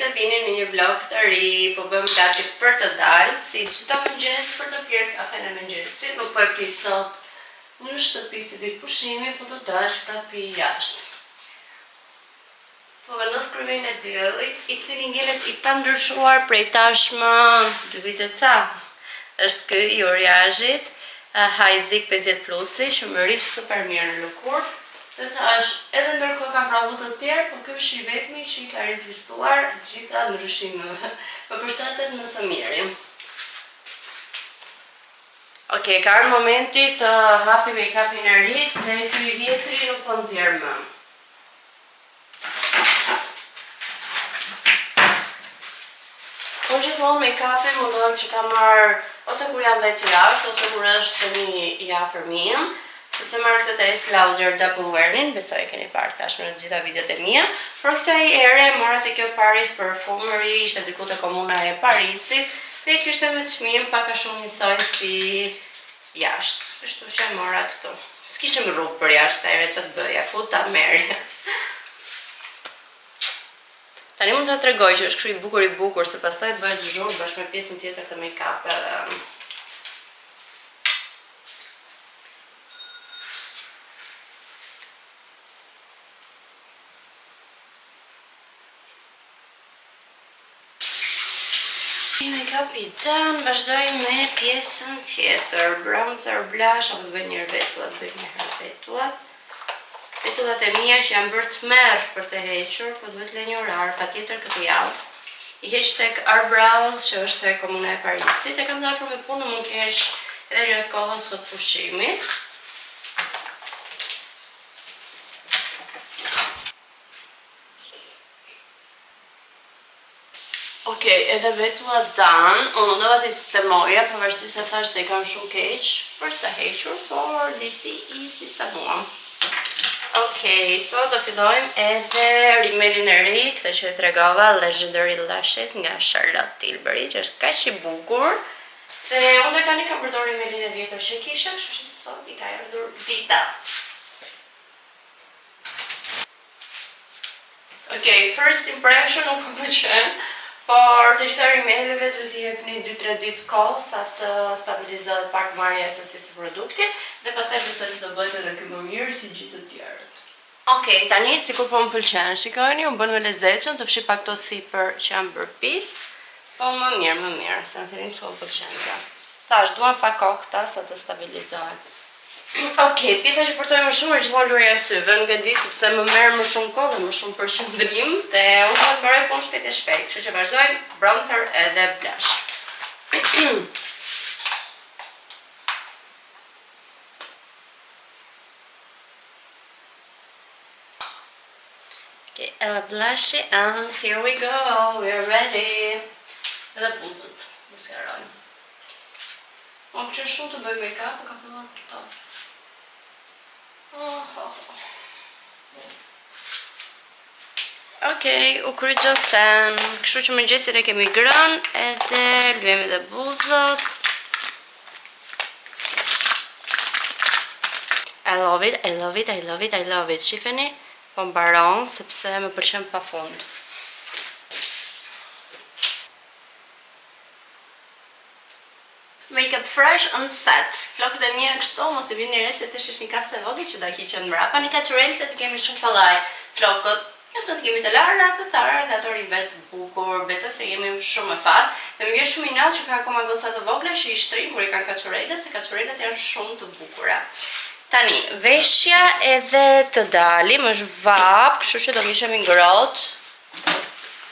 se vini në një vlog të ri, po bëjmë gati për të dalë, si çdo mëngjes për të pirë kafen e mëngjesit, nuk po e pi sot në shtëpi si ditë pushimi, po do dash ta pi jashtë. Po vendos kryvin e diellit, I cili ngelet I pandryshuar prej tashmë 2 vite ca. Është ky I Oriazhit, Hajzik 50 plusi, që më rrit super mirë në lëkurë. Dhe thash, edhe ndërkohë kam provu të tjerë, po ky është I vetmi që I ka rezistuar gjitha ndryshimeve. Më përshtatet në së miri. Okej, ka ardhur momenti të hapim make-upin e ri, se ky I vjetri nuk po nxjerr më. Unë gjithmonë make-upin mundohem që ka marr ose kur jam vetë jashtë, ose kur është një I afër mia. Sepse marrë këtë të Estée Lauder Double Wearing, besoj e keni parë tashmë në gjitha videot e mia. Por kësaj ere mora te kjo Paris Perfumery, ishte diku te komuna e Parisit, dhe kishte me çmim pak a shumë njësoj si jashtë. Kështu që mora këtu. S'kishim rrugë për jashtë, sa ere që të bëja, ku ta merja. Tani mund të tregoj që është kështu I bukur, se pastaj bëhet zhurmë bashkë me pjesën tjetër të make-up-it. Make-up I done, vazhdojmë me pjesën tjetër. Bronzer, blush, apo bëj njërë vetullat. Vetullat e mia që janë bërë të merr për të hequr, po duhet lënë një orar, patjetër këtë javë. I heq tek Art Brows, që është te komuna e Parisit, e kam dashur me punë, mund të kesh edhe gjatë kohës së pushimit. Okej, edhe vetullat dan, unë mundova t'i sistemoja, pavarësisht se thash se I kam shumë keq për të hequr, por disi I sistemuam. Okej, sot do fillojmë edhe rimelin e ri, këtë që e tregova, Legendary Lashes nga Charlotte Tilbury, që është kaq I bukur. Dhe unë deri tani kam përdorur rimelin e vjetër që kisha, kështu që sot I ka erdhur dita. Okej, first impression nuk më pëlqen. Por të gjitha rimeleve duhet I jepni 2-3 ditë kohë sa të stabilizohet pak marrja e sasisë së produktit dhe pastaj besoj se do bëhet edhe ky më mirë si gjithë të tjerët. Okej, tani sikur po më pëlqen, shikoni, u bën me lezetshëm, të fshi pak këto sipër që janë bërë pis, po më mirë, se në fillim çu më pëlqen kjo. Tash duam pak kohë këta sa të stabilizohet. Okej, pjesa që përtoj më shumë është gjithmonë lurja e syve, nuk e di sepse më merr më shumë kohë dhe më shumë përqendrim dhe unë do të mbaroj punë shpejt e shpejt, kështu që vazhdojmë bronzer edhe blush. Okay, edhe blushi and here we go, we're ready. Edhe buzët, më sqarojmë. Më pëlqen shumë të bëj make-up, ka filluar këto. Okej, u kryqësen, kështu që mëngjesin e kemi grënë, edhe luajmë edhe buzët. I love it, shifeni, po mbaron, sepse më pëlqen pafund. Make-up fresh on set. Flokët e mia kështu, mos I vini re se të shesh një kapse vogël që do hiqen mbrapa. Një kaçurel se të kemi shumë kollaj. Flokët, mjafton të kemi të lara, të thara, dhe ato rivet bukur. Besoj se jemi shumë me fat. Dhe më vjen shumë I natë që ka akoma goca të vogla që I shtrin kur I kanë kaçurelet, se kaçurelet janë shumë të bukura. Tani, veshja edhe të dalim është vap, kështu që do vishemi ngrohtë.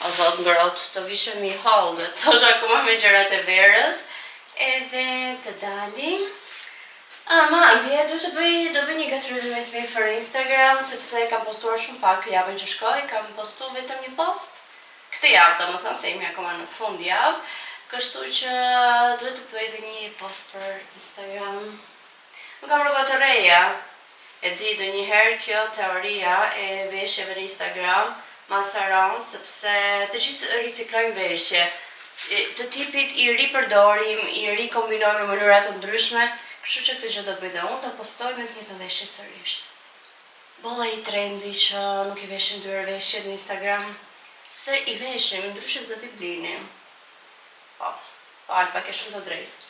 O zot ngrohtë, do vishemi hollë, thosh akoma me gjërat e verës. Edhe të dalim. Ndje, do bëj një gaturim për Instagram, sepse kam postuar shumë pak javën që shkoj, kam postuar vetëm një post. Këtë javë, domethënë se jemi akoma në fund javë, kështu që duhet të bëj edhe një post për Instagram. Nuk kam rroba të reja. E di ndonjëherë kjo teoria e veshjeve në Instagram ma caron, sepse të gjithë riciklojmë veshje. Të tipit I ripërdorim, I rikombinojmë në mënyra të ndryshme, kështu që këtë gjë do bëj dhe unë do postoj me të njëjtën veshje sërish. Bolla I trendi që nuk I veshin 2 herë veshjet në Instagram, sepse i veshim, ndryshe s'do t'i blinim. Po, Alba ke shumë të drejtë.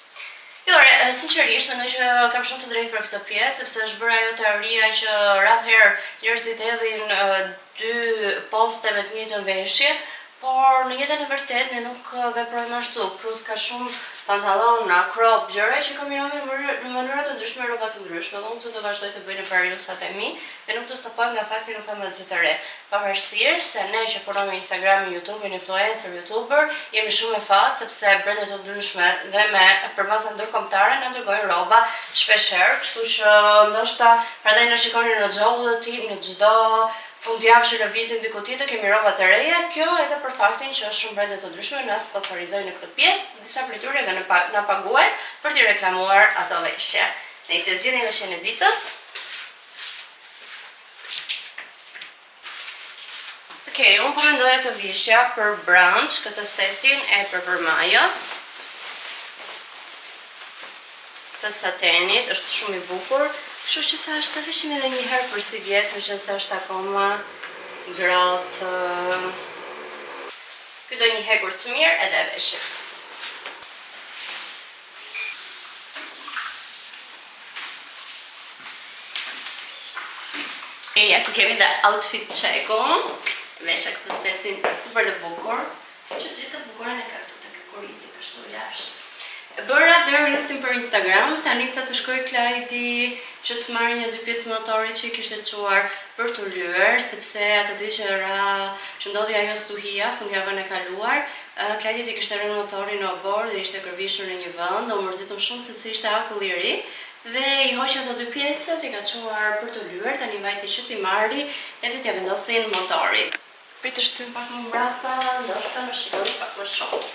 Jo, sinqerisht, mendoj që kam shumë të drejtë për këtë pjesë, sepse është bërë ajo teoria që rrapëherë njerëzit hedhin 2 poste me të njëjtën veshje, por në jetën e vërtetë ne nuk veprojmë ashtu. Plus ka shumë pantallona, crop, gjëra që kombinohen në mënyra të ndryshme, rroba të ndryshme. Dhe unë këtu do vazhdoj të bëj në reelsat e mi dhe nuk të stopojmë nga fakti nuk kam asgjë të re. Pavarësisht se ne që punojmë me Instagram, YouTube, influencer, YouTuber, jemi shumë e fat sepse brende të ndryshme dhe me përmasa ndërkombëtare na dërgojnë rroba shpeshherë, kështu që ndoshta prandaj na shikoni në çdo udhëtim, në çdo fundjavë që lëvizim diku tjetër kemi rroba të reja, kjo edhe për faktin që shumë brende të ndryshme na sponsorizojnë në këtë pjesë, disa prej tyre edhe na paguajnë për t'i reklamuar ato veshje. Nëse zgjidhni veshjen e ditës. Okej, unë po mendoja të vishja për brunch këtë setin e përpërmajës. Të satenit, është shumë i bukur. Kështu që thash të veshim edhe një herë për si vjetë, në që nëse është akoma grotë. Ky do një hekur të mirë edhe veshim. Ja, ku kemi dhe outfit check-un. Vesha këtë setin super të bukur. Që gjithë të bukurën e ka këtu të këkurisi kështu jashtë. Bëra dhe reelsin për Instagram, tani sa të shkoj Klajdi që të marrë një 2 pjesë motorit që i kishte quar për të lyer, sepse atë ditë që ndodhi ajo stuhia fundjavën e kaluar, Klajdi i kishte rënë motorin në obor dhe ishte kërvishur në një vend, dhe u mërzitëm shumë sepse ishte akull i ri dhe i hoqi ato 2 pjesët, i ka quar për të lyer, tani vajti që t'i marri edhe t'ja vendosin motorin. Pritë shtym pak më mbrapa, ndoshta më shikoni pak më shumë.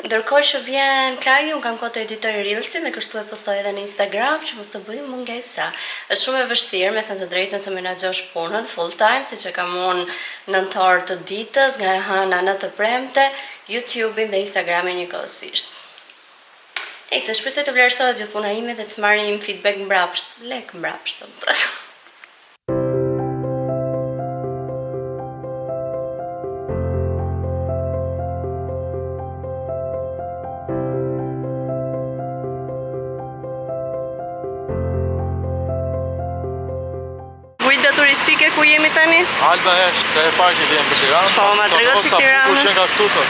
Ndërkohë që vjen Klajdi, unë kam kohë të editoj reelsin dhe kështu e postoj edhe në Instagram, që mos të bëjmë mungesa. Është shumë e vështirë me thënë të drejtën të menaxhosh punën full time, siç e kam unë 9 orë të ditës, nga e hëna në të premte, YouTube-in dhe Instagramin njëkohësisht. Se shpresoj të vlerësohet gjithë puna ime dhe të marrim feedback mbrapsht, lek mbrapsht, do të thënë. Turistike ku jemi tani? Alba është e parë që vjen për Tiranë. Po, ma tregot si Tiranë. Kur që nga këtu thot.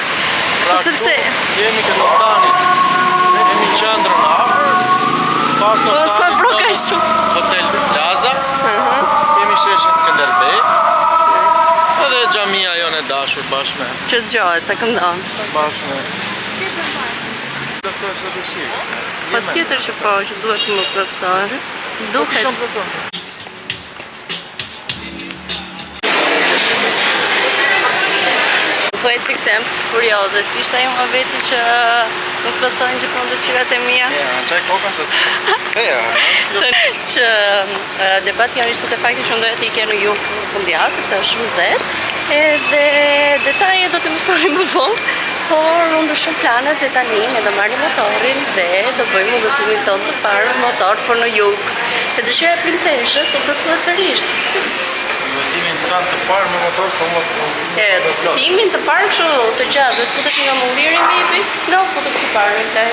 Po sepse jemi këtë Noktanit. Jemi në qendrën afër. Pas Noktanit. Po ka shumë. Hotel Plaza. Jemi sheshin Skënderbej. Edhe xhamia jonë e dashur bashkë me. Që dëgjohet, të këndon. Bashkë me. Plotësohesh sa dëshirë. Patjetër që po, që duhet të më plotësohet. Duhet. Thuaj qikë se jam kurioze, si ishte ajo më veti që nuk plotësojnë gjithmonë dëshirat e mia? Ja, qaj koka se që debati janë ishte të fakti që ndoja të ikja në jug fundjavë, sepse është shumë nxehtë, edhe detaje do të mësoni më vonë, por unë do shumë planet dhe tani ne do marrim motorin dhe do bëjmë udhëtimin tonë të parë me motor për në jug. Dhe dëshira e princeshës do plotësohet sërish. Timin të parë me motor sa më timin të parë kështu të gjatë, duhet futesh nga mulliri mipi? Nga futu të parë, klaj.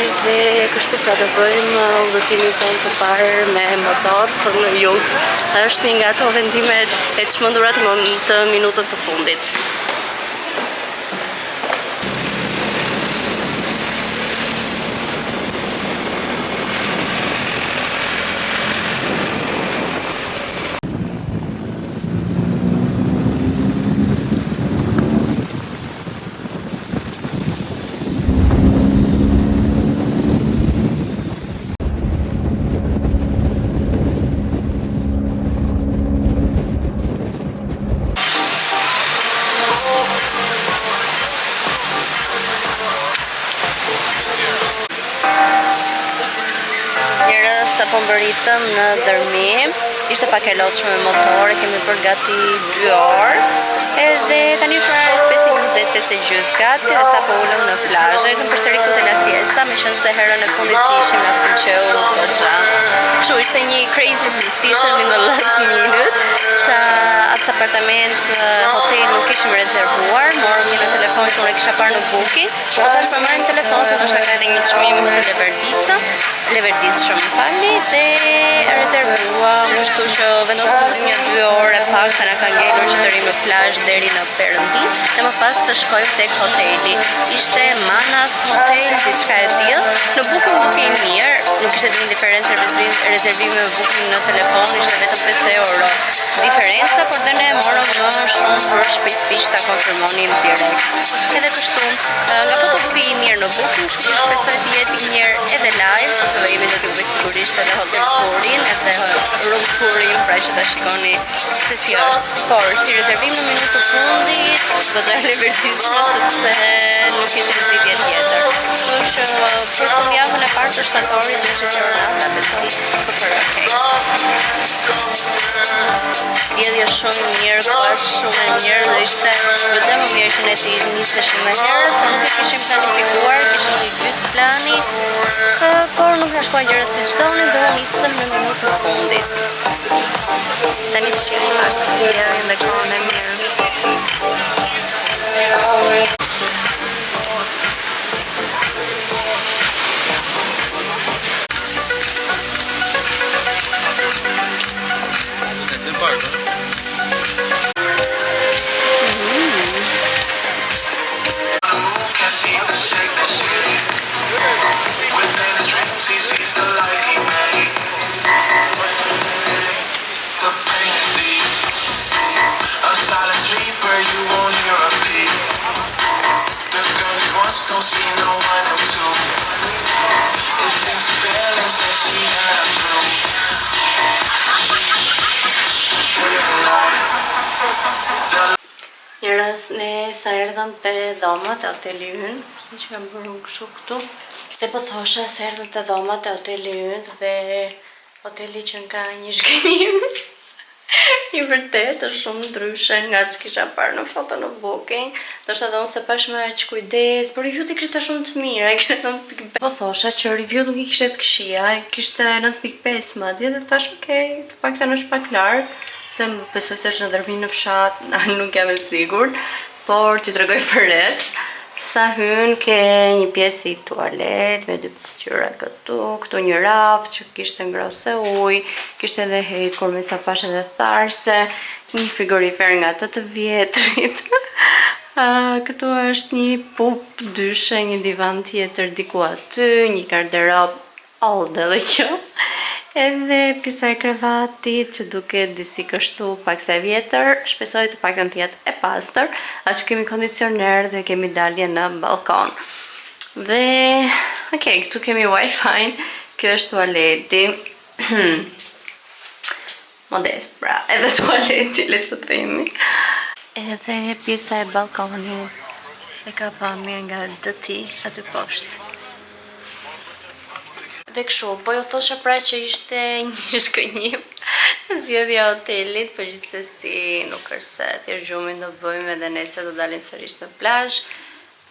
Edhe kështu pra do bëjmë udhëtimin tonë të parë me motor për në jug. Është një nga ato vendimet e çmendura të minutës së fundit. Sa po mbëritëm në dërmim, ishte pak e lotshme me motor, kemi për gati 2 orë, edhe tani është orë 5:20 gati dhe sa po ulëm në plazhe, në përsëri këtu te la siesta, me qenë se herën e fundit që ishim na pëlqeu goxha. Kështu ishte një crazy decision in the last minute, sa atë apartament hotel nuk ishim rezervuar, morëm një në telefon që unë e kisha parë në booking, atëherë për marrim telefon se ndoshta ka edhe një çmim më të Leverdis shumë falni, dhe rezervuam, kështu që vendosëm një 2 orë pak sa na ka ngelur që të rrim në plazh deri në Perëndim, dhe më pas të shkojmë tek hoteli. Ishte Manas Hotel, diçka e tillë. Në booking nuk i mirë, nuk ishte një diferencë rezervimi me booking në telefon, ishte vetëm 5 euro diferenca, por dhe ne morëm më shumë për shpejtësi që ta konfirmonin direkt. Edhe kështu, nga foto nuk i mirë në booking, kështu që shpresoj të jetë i mirë edhe live, do jemi do t'ju bëj sigurisht edhe hotel tourin, edhe room tourin, pra që ta shikoni se si është. Por si rezervim në minutë të fundit, do të Leverdisme sepse nuk ishte zgjidhje tjetër. Kështu që për fundjavën e parë të shtatorit është Gjoronata, besoj super okay. Vjedhja shumë mirë, koha shumë e mirë, dhe ishte goxha më mirë që ne të niseshim më herët, por nuk e kishim planifikuar, kishim një gjys plani, por nuk na shkuan gjërat siç donin dhe nisëm në minutën e fundit. Tani të shihni pak vjedhjen dhe kohën e mirë. Don't see no one or two. It seems the feelings that she had through. Një rast ne sa erdhëm te dhomat e hoteli ynë, si që kam bërë kështu këtu, dhe po thosha se erdhëm te dhomat e hoteli ynë dhe hoteli që nga një shkënim i vërtet është shumë ndryshe nga që kisha parë në foto në booking. Do shta dhe unë se pash me aq kujdes, por review-t i kishte shumë të mira, i kishte 9.5. Po thosha që review nuk i kishte të këshia, i kishte 9.5 madje, dhe thash okej, të pak të është pak larë, se më besoj se është në dërmin në fshat, nuk jam e sigurt, por t'i tregoj për ret. Sa hyn ke një pjesë i tualet me 2 pasqyra këtu një rafë që kishte ngrose ujë, kishte edhe hekur me sapash edhe tharse, një frigorifer nga të vjetrit. Këtu është një pup dyshe, një divan tjetër diku aty, një garderob olde dhe kjo. Edhe pjesa e krevatit që duket disi kështu pak se vjetër, shpresoj të paktën të jetë e pastër. Aty kemi kondicioner dhe kemi dalje në balkon. Dhe, okay, këtu kemi wifi, kjo është tualeti. Modest, bra, edhe tualeti, le të themi. Edhe pjesa e balkonit e ka pamje nga dëti aty poshtë. Dhe kështu, po ju thosha pra që ishte një shkënjim zgjedhja e hotelit, por gjithsesi nuk është se thjesht gjumin do bëjmë edhe nesër do dalim sërish në plazh.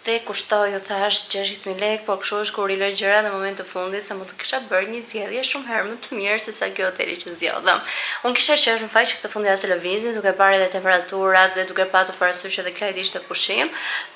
Dhe kushtoi, ju thash 60.000 lekë, por kështu është kur i loj gjërat në moment të fundit se mund të kisha bërë një zgjedhje shumë herë më të mirë se sa kjo hoteli që zgjodhëm. Unë kisha qejf në fakt që këtë fundjavë televizin, duke parë edhe temperaturat dhe duke patur parasysh edhe Klajdi ishte pushim,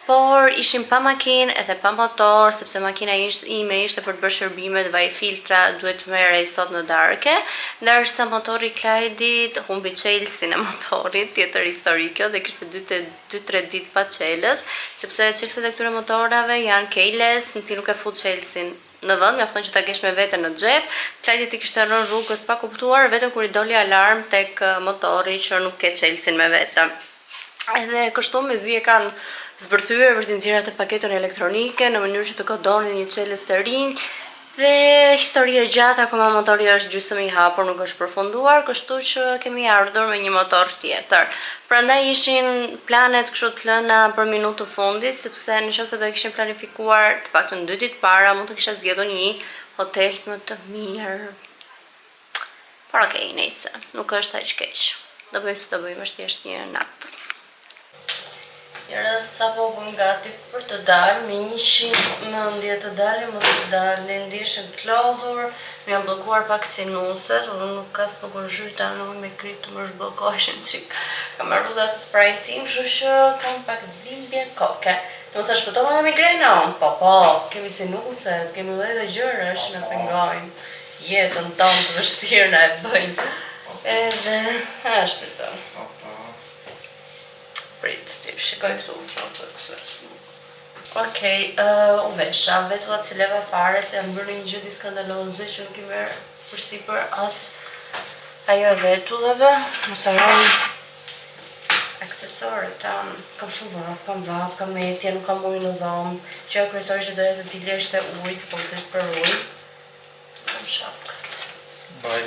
por ishim pa makinë edhe pa motor, sepse makina ime ishte për të bërë shërbimet, vaj filtra duhet të merrej sot në darke, ndërsa motori i Klajdit humbi çelësin e motorit, tjetër histori kjo, dhe kishte 2-3 ditë pa çelës, sepse çelësit e këtyre motorave janë keyless, ti nuk e fut çelësin në vend, mjafton që ta kesh me vete në xhep. Klajdi ti kishte rënë rrugës pa kuptuar, vetëm kur i doli alarm tek motori që nuk ke çelësin me vete. Edhe kështu mezi e kanë zbërthyer për të nxjerrë atë paketën elektronike në mënyrë që të kodonin një çelës të rinj. Dhe historia e gjatë, akoma motori është gjysmë i hapur, nuk është përfunduar, kështu që kemi ardhur me një motor tjetër. Prandaj ishin planet kështu të lëna për minutë të fundit, sepse nëse do e kishim planifikuar të paktën 2 ditë para, mund të kisha zgjedhur një hotel më të mirë. Por okej, nejse, nuk është aq keq. Do bëjmë si do bëjmë, është thjesht një natë. Njërës sa po bëm gati për të dalë, me 100 mendje të dalë, mos të dalë, ndishën të lodhur, me janë blokuar pak sinuset, unë nuk u zhyta në ujë me kryt të më zhblokojshin qik. Kam marrë dhe të sprajt tim, që kam pak dhimbje koke. Në më thash, pëto nga migrena unë? Po, kemi sinuset, kemi dhe gjërë që në pengojnë. Jetën tonë të vështirë në e bëjnë. Edhe, është të të. Prit, tip, shikoj këtu. Okej, u vesha, vetullat si leva fare, se jam bërë një gjëdi skandaloze që nuk i merë përstipër as ajo e vetullave. Mos harroni aksesorët tanë, kam shumë vap, kam metje, nuk kam ujë në dhomë, që e kryesori që dohet të t'i leshte ujë, po të për ujë. Kam shok. Baj.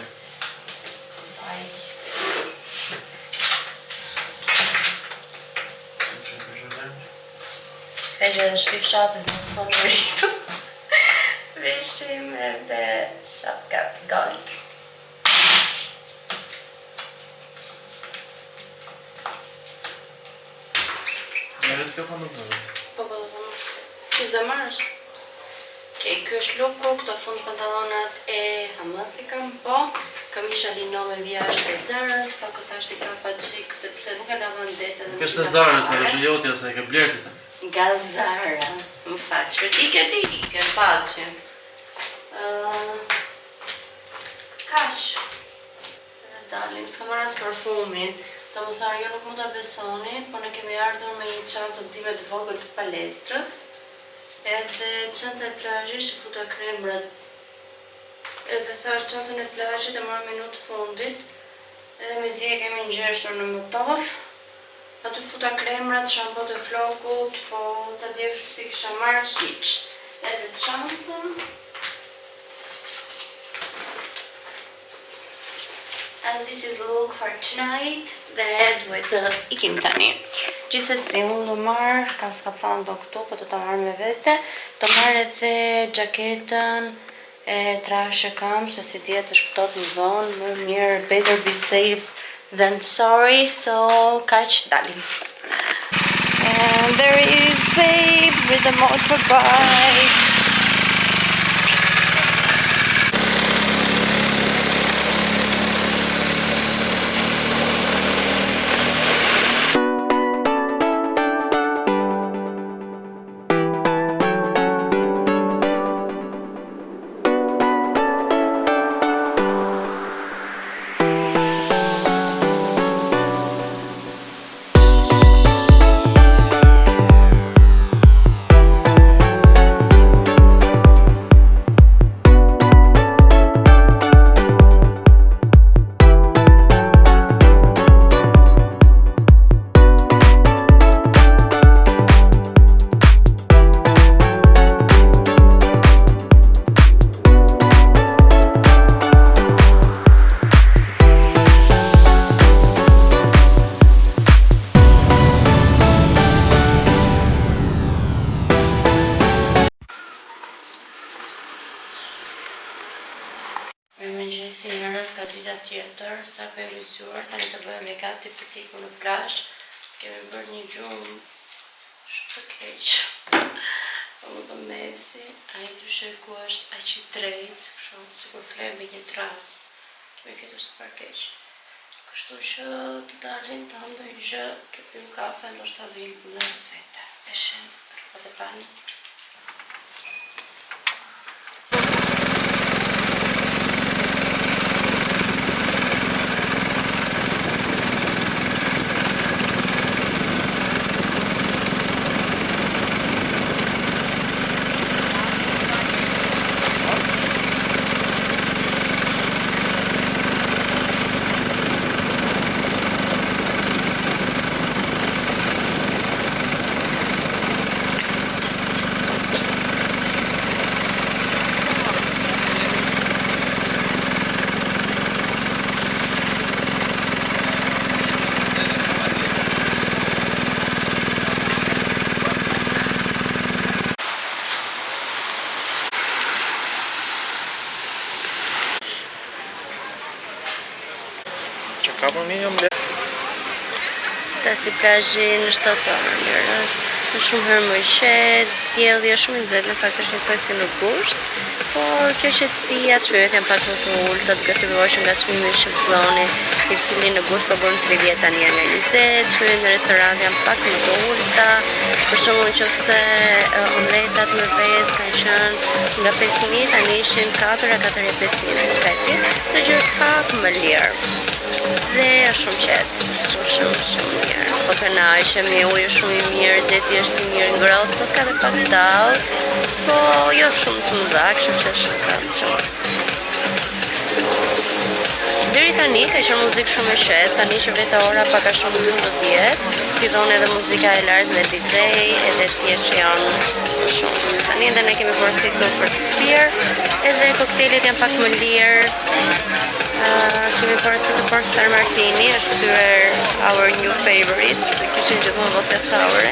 Ska që edhe shpi fshatës në të në rritu. Vishim edhe shapkat gold. Njerës kjo pa nuk në dhe? Po, do përmësh. Qizë dhe marrësh? Okej, kjo është luku, këto fund pantalonat e Hamasi kam po. Kam isha linove vjasht e Zarës, pa këtë ashtë i ka pa qik, sepse nuk e lavën detë. Nuk është e Zarës, e është jotja se e ke blertit. Nga Zara, më faqë, për tike, paqë. Kash. Edhe dalim, s'ka marrë as parfumin. Do më tharë, jo nuk mu të besoni, po ne kemi ardhur me një çantë time të vogël të palestrës. Edhe çanta e plazhit që futa kremrat. Edhe thash çantën e plazhit e marrë minutë fundit. Edhe me zi e kemi ngjeshtur në motor. Aty futa kremrat, shampot e flokut, po të djevsh si kisha marrë hiq. Edhe çantën. And this is the look for tonight. Dhe duhet të ikim tani. Gjithsesi, unë do marrë, kam skafan do këtu, po të marrë me vete. Të marrë edhe gjaketën e trashe kam, se si tjetë është fëtot në zonë, më mirë, better be safe than sorry, so kaq dalim. And there is babe with a motorbike. Tjetër, sa për e visuar, tani të bëhem e gati për t'ikur në plazh. Kemi bërë një gjumë shumë të keq. Po më bë mesi, a i dyshe ku është aq i drejt, shumë si kur flem me një tras. Kemi këtu super keq. Kështu që të dalim të ndoj gjë, të pim kafe, ndoshta vim në vete. Eshen rrugët e banës. Ta si plazhi në shtator, mirës. Shumë herë më qetë, dielli është shumë i nxehtë, në fakt është njësoj si në gusht, por kjo qetësia, çmimet janë pak më të ulta, duke filluar që nga çmimi i shezlloni, i cili në gusht po bën 30 tani janë nga 20, çmimet në restorant janë pak më të ulta, për shembull nëse omletat me vezë kanë qenë nga 5.000 tani ishin 4.500 çfarë, të gjë pak më lirë. Dhe është shumë qetë, shumë mirë. Po kënaqemi, uji shumë i mirë, deti është i mirë ngrohtë, sot ka dhe pak dallë, po jo shumë të mëdha, kështu që është shumë këndshëm. Deri tani ka qenë muzikë shumë e qetë, tani që vetë ora pak a shumë 12, fillon edhe muzika e lartë me DJ edhe tjerë që janë më shumë. Tani edhe ne kemi porositur për të pirë, edhe koktejlet janë pak më lirë. Kemi porositur për Star Martini, është kthyer our new favorite, se kishin gjithmonë vodka sour,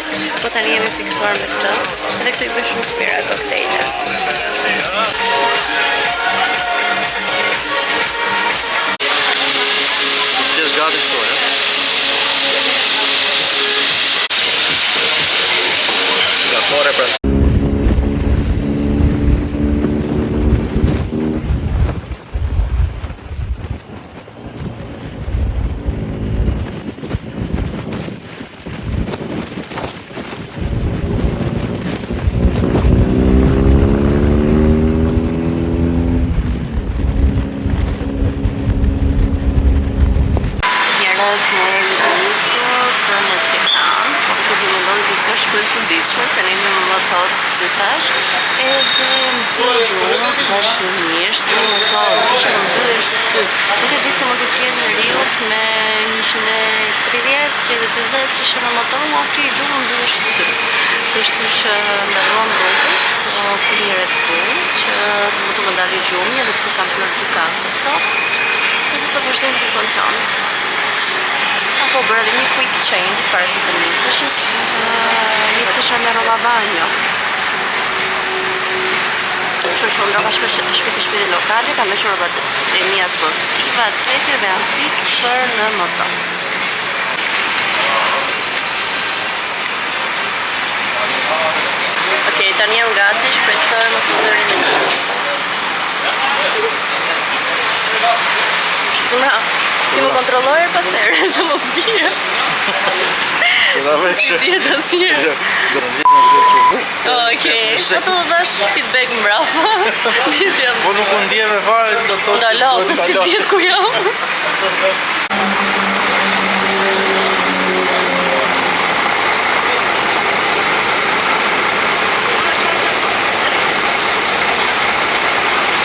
po tani jemi fiksuar me këtë, edhe këtu i bëj shumë pira koktejle. Just gati këtu, Gafore pra. Se ne me më thotë si që tash, edhe më fillë gjumë, vazhdimisht, më thotë, që më bësh sy. Nuk e di se më të fjetë në Riut me 130, që dhe 20 që shë në motor, më ofri gjumë më bësh sy. Kështu që ndaluam rrugës, po këlliret punë, që të më dali gjumë, edhe pëse kam plër të kafe sot, edhe të vazhdojnë të kontonë. Apo bërë dhe një quick change para se të nisesha me roba banjo. Që ndroga shpeti lokale, ka me që robat e mija sportiva, tretje dhe antik për në motor. Okej, tani jam gati, shpresoj mos të zërin e të. Zumra, ti më kontrollojë pas herë, se mos bje. Si djetë asirë. Okej, po të do dash feedback mbrapa. Po nuk unë ndje me fare, do të thotë. Ndalo, se si djetë ku jam.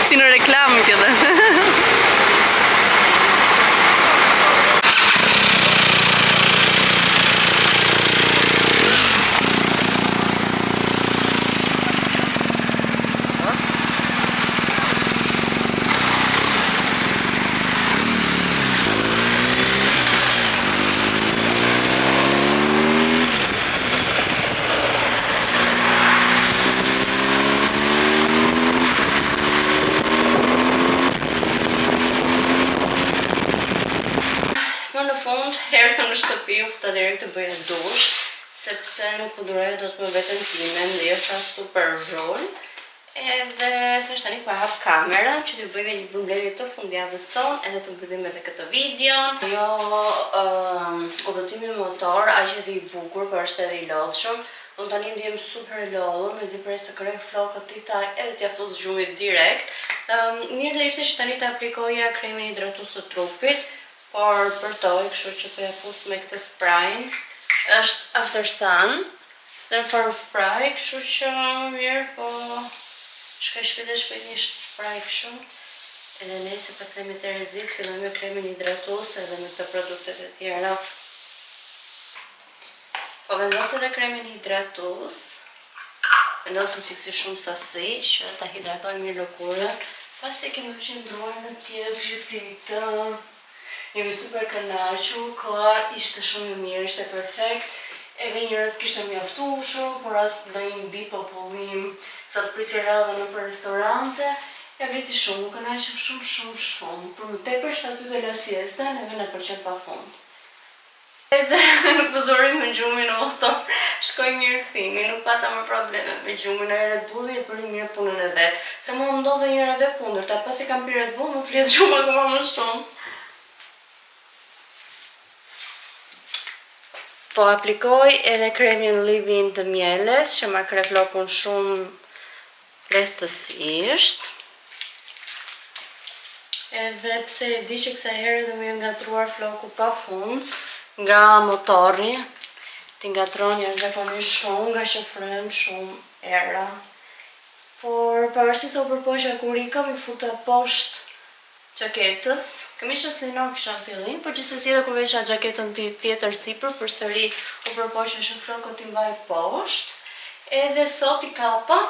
Si në reklam këtë. Herëtëm në shtëpi u futa direkt të bëja dush, sepse nuk po duroja do të më veten time, ndjesha super zhul. Edhe thash tani po hap kamerën që t'ju bëj dhe një përmbledhje të fundjavës tonë, edhe të mbyllim edhe këtë videon. Jo, udhëtimi motor, aq edhe i bukur, por është edhe i lodhshëm. Unë tani ndihem super e lodhur, mezi pres të kërrej flokët tita edhe t'ja fus gjumit direkt. Mirë do ishte që tani të aplikoja kremin hidratues të trupit, por përtoj, kështu që po ja fus me këtë sprayin. Është After Sun, dhe në formë spray, kështu që mirë, po shkaj shpejt një spray kështu. Edhe nëse pastaj me terezit filloj me kremin hidratues edhe me të produktet e tjera. Po vendos edhe kremin hidratues. Vendosim çiksi shumë sasi që ta hidratoj mirë lëkurën. Pasi kemi qëndruar në pjetë gjithë jemi super kënaqur, koha ishte shumë e mirë, ishte perfekt. Edhe njerëz kishte mjaftuar, por as ndonjë mbi popullim sa të prisje radhë në për restorante. Ja veti shumë, më kënaqem shumë. Për më tepër aty të la siesta, neve na pëlqen pafund. Edhe nuk pëzorim me gjumin në motor, shkoj mirë kthimi, nuk pata më probleme me gjumin e Red Bulli e bëri mirë punën e vet. Se mua më ndodhe njëra dhe kundërta, pasi kam pirë Red Bull, më flet gjuma akoma më shumë. Po aplikoj edhe kremin leave-in të mieles, që ma kre flokun shumë lehtësisht. Edhe pse e di që kësa herë dhe më ngatruar floku pa fund, nga motori, ti ngatron jashtëzakonisht shumë, nga që frem shumë era. Por pavarësisht se u përpoqja kur ikëm i futa poshtë xhaketës. Kemi qenë linor kisha në fillim, por gjithsesi edhe kur veça xhaketën tjetër sipër, përsëri u përpoqja që flokët i mbaj poshtë. Edhe sot i kapa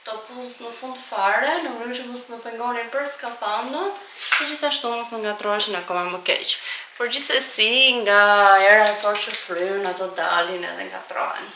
topuz në fund fare, në mënyrë që mos më pengonin për skafandën, e gjithashtu mos më ngatroheshin akoma më keq. Por gjithsesi, nga era e fortë që fryn, ato dalin edhe ngatrohen.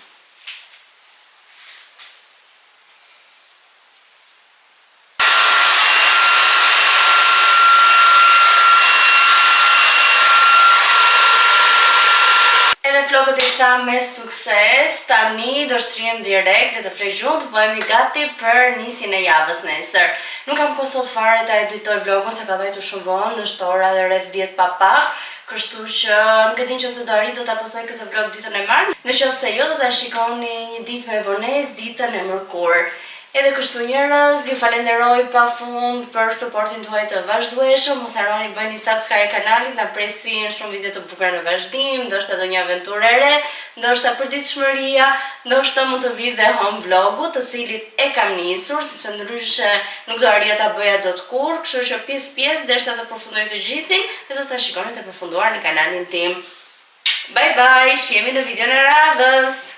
Edhe flokët i tha me sukses, tani do shtrihem direkt dhe të flej gjumë të bëhemi gati për nisjen e javës nesër. Nuk kam kohë sot fare ta editoj vlogun se ka vajtur shumë vonë, në ora dhe rreth 10 pa pak, kështu që nuk e di nëse do arrit do ta postoj këtë vlog ditën e martë. Nëse jo do ta shikoni një ditë me vonesë, ditën e mërkurë. Edhe kështu njerëz, ju falenderoj pafund për suportin tuaj të vazhdueshëm. Mos harroni bëni subscribe kanalit, na presin shumë video të bukura në vazhdim, ndoshta do një aventurë e re, ndoshta përditshmëria, ndoshta mund të vi dhe home vlogu, të cilit e kam nisur, sepse ndryshe nuk do arrija ta bëja dot kurrë, kështu që pjesë derisa të përfundoj të gjithin, dhe do ta shikoni të përfunduar në kanalin tim. Bye bye, shihemi në videon e radhës.